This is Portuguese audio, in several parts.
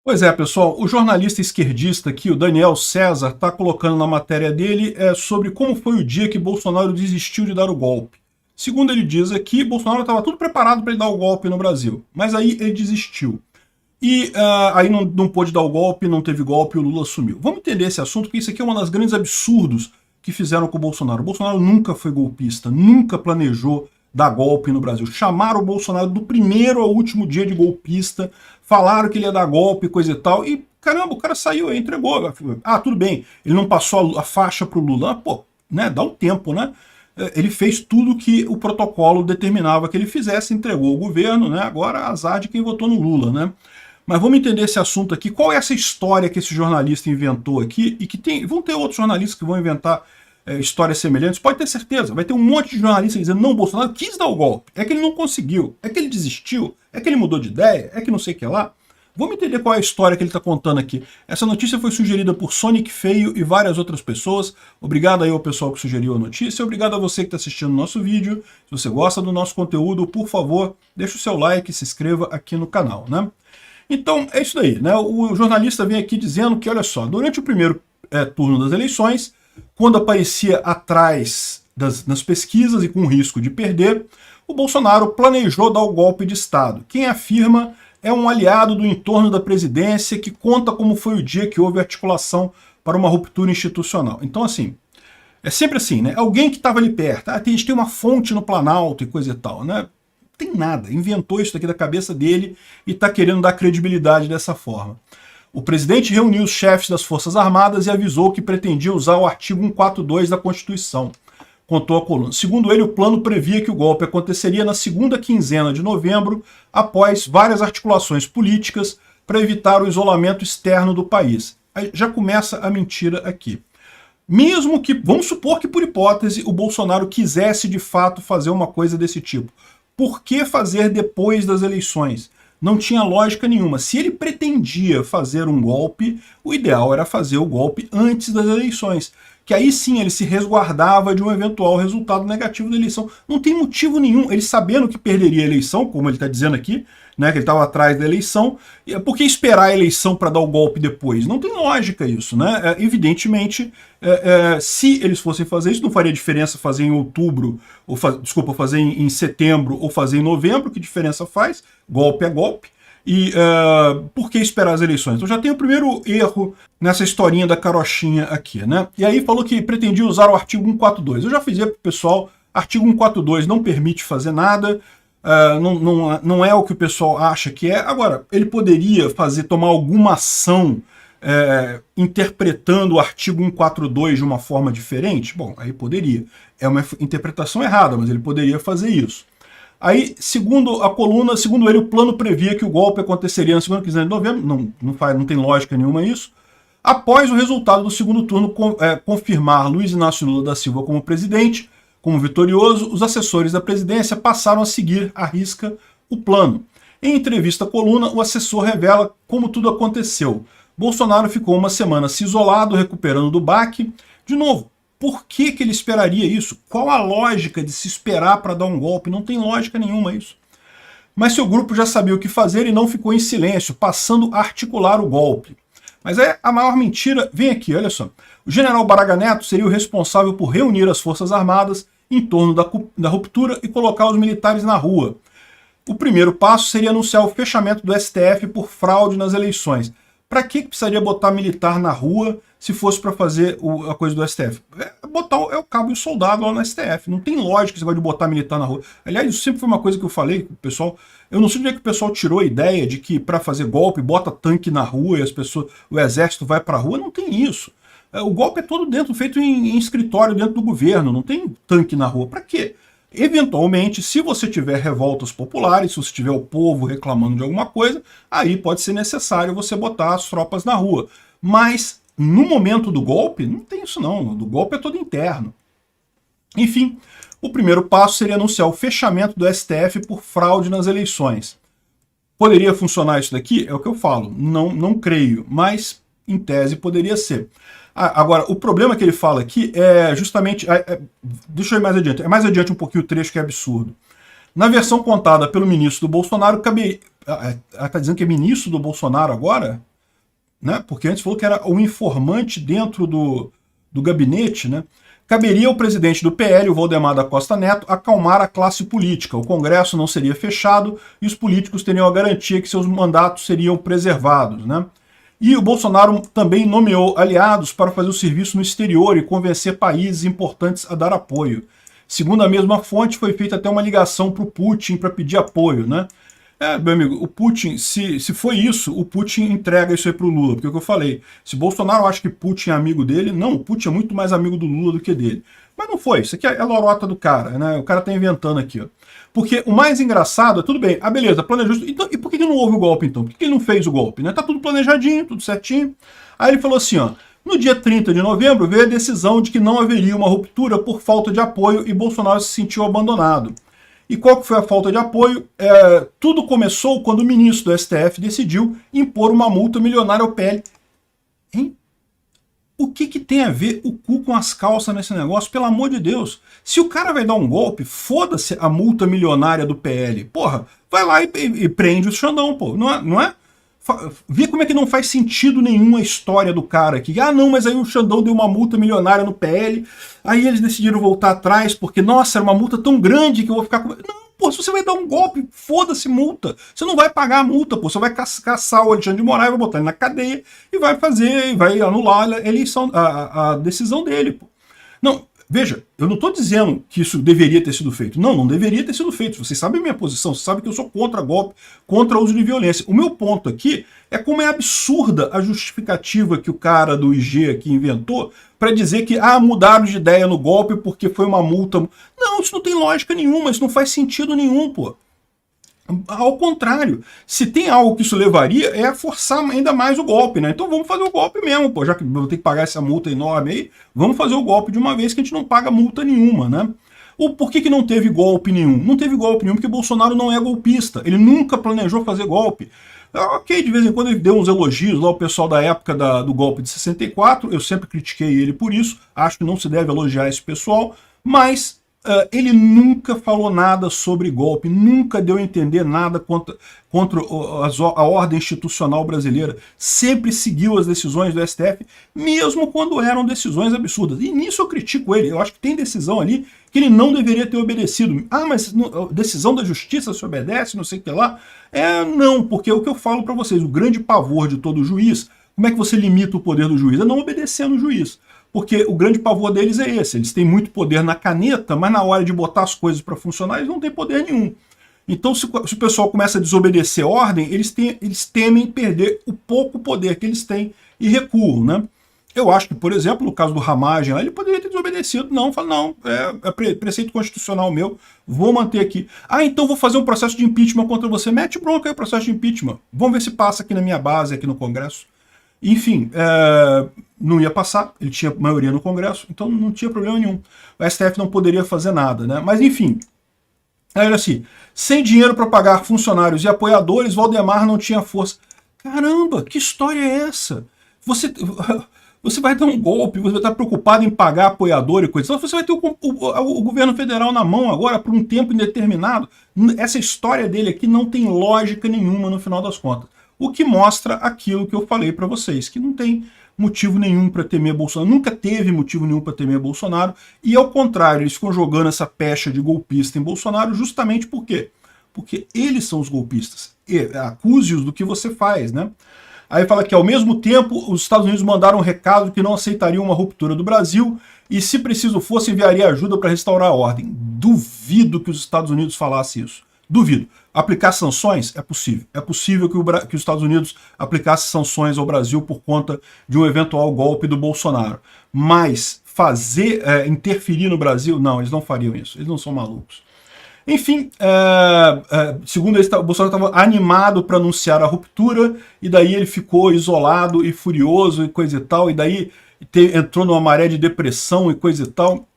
Pois é, pessoal, o jornalista esquerdista aqui, o Daniel César, está colocando na matéria dele sobre como foi o dia que Bolsonaro desistiu de dar o golpe. Segundo ele diz aqui, Bolsonaro estava tudo preparado para ele dar o golpe no Brasil, mas aí ele desistiu. E aí não pôde dar o golpe, não teve golpe, o Lula sumiu. Vamos entender esse assunto, porque isso aqui é um dos grandes absurdos que fizeram com o Bolsonaro. O Bolsonaro nunca foi golpista, nunca planejou dar golpe no Brasil. Chamaram o Bolsonaro do primeiro ao último dia de golpista, falaram que ele ia dar golpe, coisa e tal, e caramba, o cara saiu aí, entregou. Ah, tudo bem, ele não passou a faixa pro Lula. Pô, né, dá um tempo, né? Ele fez tudo que o protocolo determinava que ele fizesse, entregou o governo, né? Agora azar de quem votou no Lula, né? Mas vamos entender esse assunto aqui. Qual é essa história que esse jornalista inventou aqui? E que vão ter outros jornalistas que vão inventar histórias semelhantes. Pode ter certeza. Vai ter um monte de jornalistas dizendo: não, Bolsonaro quis dar o golpe. É que ele não conseguiu. É que ele desistiu. É que ele mudou de ideia. É que não sei o que lá. Vamos entender qual é a história que ele está contando aqui. Essa notícia foi sugerida por Sonic Feio e várias outras pessoas. Obrigado aí ao pessoal que sugeriu a notícia. Obrigado a você que está assistindo o nosso vídeo. Se você gosta do nosso conteúdo, por favor, deixa o seu like e se inscreva aqui no canal, né? Então, é isso daí, né? O jornalista vem aqui dizendo que, olha só, durante o primeiro turno das eleições, quando aparecia atrás nas pesquisas e com risco de perder, o Bolsonaro planejou dar o golpe de Estado. Quem afirma é um aliado do entorno da presidência que conta como foi o dia que houve articulação para uma ruptura institucional. Então, assim, é sempre assim, né? Alguém que estava ali perto, a gente tem uma fonte no Planalto e coisa e tal, né? Tem nada, inventou isso aqui da cabeça dele e está querendo dar credibilidade dessa forma. O presidente reuniu os chefes das Forças Armadas e avisou que pretendia usar o artigo 142 da Constituição, contou a coluna. Segundo ele, o plano previa que o golpe aconteceria na segunda quinzena de novembro, após várias articulações políticas para evitar o isolamento externo do país. Aí já começa a mentira aqui. Mesmo que, vamos supor que por hipótese, o Bolsonaro quisesse de fato fazer uma coisa desse tipo. Por que fazer depois das eleições? Não tinha lógica nenhuma. Se ele pretendia fazer um golpe, o ideal era fazer o golpe antes das eleições. Que aí sim ele se resguardava de um eventual resultado negativo da eleição. Não tem motivo nenhum, ele sabendo que perderia a eleição, como ele está dizendo aqui, né, que ele estava atrás da eleição, por que esperar a eleição para dar o golpe depois? Não tem lógica isso, né? Evidentemente, se eles fossem fazer isso, não faria diferença fazer em outubro, ou fazer em setembro ou fazer em novembro, que diferença faz? Golpe é golpe. E por que esperar as eleições? Então já tem o primeiro erro nessa historinha da carochinha aqui, né? E aí falou que pretendia usar o artigo 142. Eu já fiz para o pessoal, artigo 142 não permite fazer nada, não é o que o pessoal acha que é. Agora, ele poderia tomar alguma ação interpretando o artigo 142 de uma forma diferente? Bom, aí poderia. É uma interpretação errada, mas ele poderia fazer isso. Aí, segundo a coluna, segundo ele, o plano previa que o golpe aconteceria na segunda quinzena de novembro, não tem lógica nenhuma isso, após o resultado do segundo turno confirmar Luiz Inácio Lula da Silva como presidente, como vitorioso, os assessores da presidência passaram a seguir à risca o plano. Em entrevista à coluna, o assessor revela como tudo aconteceu. Bolsonaro ficou uma semana se isolado, recuperando do baque. De novo, por que ele esperaria isso? Qual a lógica de se esperar para dar um golpe? Não tem lógica nenhuma isso. Mas seu grupo já sabia o que fazer e não ficou em silêncio, passando a articular o golpe. Mas a maior mentira vem aqui, olha só. O general Braga Neto seria o responsável por reunir as Forças Armadas em torno da ruptura e colocar os militares na rua. O primeiro passo seria anunciar o fechamento do STF por fraude nas eleições. Para que precisaria botar militar na rua se fosse para fazer a coisa do STF? Botar o cabo e o soldado lá no STF. Não tem lógica esse negócio de botar militar na rua. Aliás, isso sempre foi uma coisa que eu falei com o pessoal. Eu não sei onde é que o pessoal tirou a ideia de que para fazer golpe bota tanque na rua e o exército vai para a rua. Não tem isso. O golpe é todo feito em escritório dentro do governo. Não tem tanque na rua. Para quê? Eventualmente, se você tiver revoltas populares, se você tiver o povo reclamando de alguma coisa, aí pode ser necessário você botar as tropas na rua. Mas, no momento do golpe, não tem isso não. Do golpe é todo interno. Enfim, o primeiro passo seria anunciar o fechamento do STF por fraude nas eleições. Poderia funcionar isso daqui? É o que eu falo. Não creio, mas em tese poderia ser. Agora, o problema que ele fala aqui é justamente... deixa eu ir mais adiante. É mais adiante um pouquinho o trecho que é absurdo. Na versão contada pelo ministro do Bolsonaro, está dizendo que é ministro do Bolsonaro agora? né? Porque antes falou que era um informante dentro do gabinete, né? Caberia ao presidente do PL, o Valdemar da Costa Neto, acalmar a classe política. O Congresso não seria fechado e os políticos teriam a garantia que seus mandatos seriam preservados, né? E o Bolsonaro também nomeou aliados para fazer o serviço no exterior e convencer países importantes a dar apoio. Segundo a mesma fonte, foi feita até uma ligação para o Putin para pedir apoio, né? Meu amigo, o Putin, se foi isso, o Putin entrega isso aí pro Lula, porque é o que eu falei, se Bolsonaro acha que Putin é amigo dele, não, o Putin é muito mais amigo do Lula do que dele. Mas não foi, isso aqui é a lorota do cara, né? O cara tá inventando aqui, ó. Porque o mais engraçado é, tudo bem, beleza, planejou. Então, e por que não houve o golpe, então? Por que ele não fez o golpe, né? Tá tudo planejadinho, tudo certinho. Aí ele falou assim, ó, no dia 30 de novembro veio a decisão de que não haveria uma ruptura por falta de apoio e Bolsonaro se sentiu abandonado. E qual que foi a falta de apoio? Tudo começou quando o ministro do STF decidiu impor uma multa milionária ao PL. Hein? O que tem a ver o cu com as calças nesse negócio? Pelo amor de Deus. Se o cara vai dar um golpe, foda-se a multa milionária do PL. Porra, vai lá e prende o Xandão, pô. Não é? Vê como é que não faz sentido nenhum a história do cara aqui. Ah, não, mas aí o Xandão deu uma multa milionária no PL, aí eles decidiram voltar atrás, porque, nossa, era uma multa tão grande que eu vou ficar com... Não, pô, se você vai dar um golpe, foda-se multa. Você não vai pagar a multa, pô. Você vai caçar o Alexandre de Moraes, vai botar ele na cadeia e vai anular a eleição, a decisão dele, pô. Não, veja, eu não estou dizendo que isso deveria ter sido feito. Não, não deveria ter sido feito. Vocês sabem a minha posição, vocês sabem que eu sou contra golpe, contra o uso de violência. O meu ponto aqui é como é absurda a justificativa que o cara do IG aqui inventou para dizer que, mudaram de ideia no golpe porque foi uma multa. Não, isso não tem lógica nenhuma, isso não faz sentido nenhum, pô. Ao contrário, se tem algo que isso levaria é a forçar ainda mais o golpe, né? Então vamos fazer o golpe mesmo, pô, já que vou ter que pagar essa multa enorme aí, vamos fazer o golpe de uma vez que a gente não paga multa nenhuma, né? Por que não teve golpe nenhum? Não teve golpe nenhum porque Bolsonaro não é golpista, ele nunca planejou fazer golpe. Ok, de vez em quando ele deu uns elogios lá ao pessoal da época do golpe de 64, eu sempre critiquei ele por isso, acho que não se deve elogiar esse pessoal, mas... ele nunca falou nada sobre golpe, nunca deu a entender nada contra a ordem institucional brasileira, sempre seguiu as decisões do STF, mesmo quando eram decisões absurdas. E nisso eu critico ele, eu acho que tem decisão ali que ele não deveria ter obedecido. Mas decisão da justiça se obedece, não sei o que lá. Não, porque é o que eu falo para vocês, o grande pavor de todo juiz, como é que você limita o poder do juiz? É não obedecer no juiz. Porque o grande pavor deles é esse, eles têm muito poder na caneta, mas na hora de botar as coisas para funcionar, eles não têm poder nenhum. Então, se o pessoal começa a desobedecer a ordem, eles temem perder o pouco poder que eles têm e recuam, né? Eu acho que, por exemplo, no caso do Ramagem, ele poderia ter desobedecido. Não, fala, não, é preceito constitucional meu, vou manter aqui. Então vou fazer um processo de impeachment contra você. Mete bronca aí o processo de impeachment. Vamos ver se passa aqui na minha base, aqui no Congresso. Enfim, não ia passar, ele tinha maioria no Congresso, então não tinha problema nenhum. O STF não poderia fazer nada, né? Mas enfim, era assim, sem dinheiro para pagar funcionários e apoiadores, Valdemar não tinha força. Caramba, que história é essa? Você vai dar um golpe, você vai estar preocupado em pagar apoiador e coisa. Então você vai ter o governo federal na mão agora por um tempo indeterminado. Essa história dele aqui não tem lógica nenhuma no final das contas. O que mostra aquilo que eu falei para vocês, que não tem motivo nenhum para temer Bolsonaro, nunca teve motivo nenhum para temer Bolsonaro, e ao contrário, eles ficam jogando essa pecha de golpista em Bolsonaro justamente por quê? Porque eles são os golpistas. Acuse-os do que você faz, né? Aí fala que, ao mesmo tempo, os Estados Unidos mandaram um recado que não aceitariam uma ruptura do Brasil e, se preciso fosse, enviaria ajuda para restaurar a ordem. Duvido que os Estados Unidos falassem isso. Duvido. Aplicar sanções? É possível. É possível que os Estados Unidos aplicasse sanções ao Brasil por conta de um eventual golpe do Bolsonaro. Mas interferir no Brasil? Não, eles não fariam isso. Eles não são malucos. Enfim, segundo eles, o Bolsonaro estava animado para anunciar a ruptura, e daí ele ficou isolado e furioso e coisa e tal, e daí entrou numa maré de depressão e coisa e tal.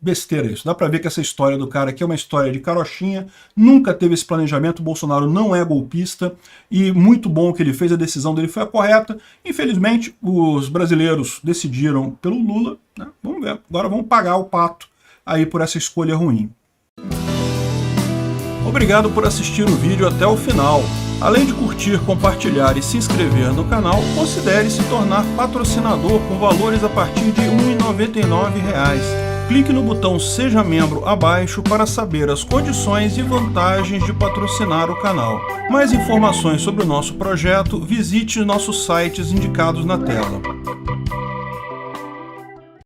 Besteira isso. Dá pra ver que essa história do cara aqui é uma história de carochinha, nunca teve esse planejamento, o Bolsonaro não é golpista, e muito bom que ele fez, a decisão dele foi a correta. Infelizmente, os brasileiros decidiram pelo Lula, né? Vamos ver, agora vamos pagar o pato aí por essa escolha ruim. Obrigado por assistir o vídeo até o final. Além de curtir, compartilhar e se inscrever no canal, considere se tornar patrocinador com valores a partir de R$ 1,99. Clique no botão Seja Membro abaixo para saber as condições e vantagens de patrocinar o canal. Mais informações sobre o nosso projeto, visite nossos sites indicados na tela.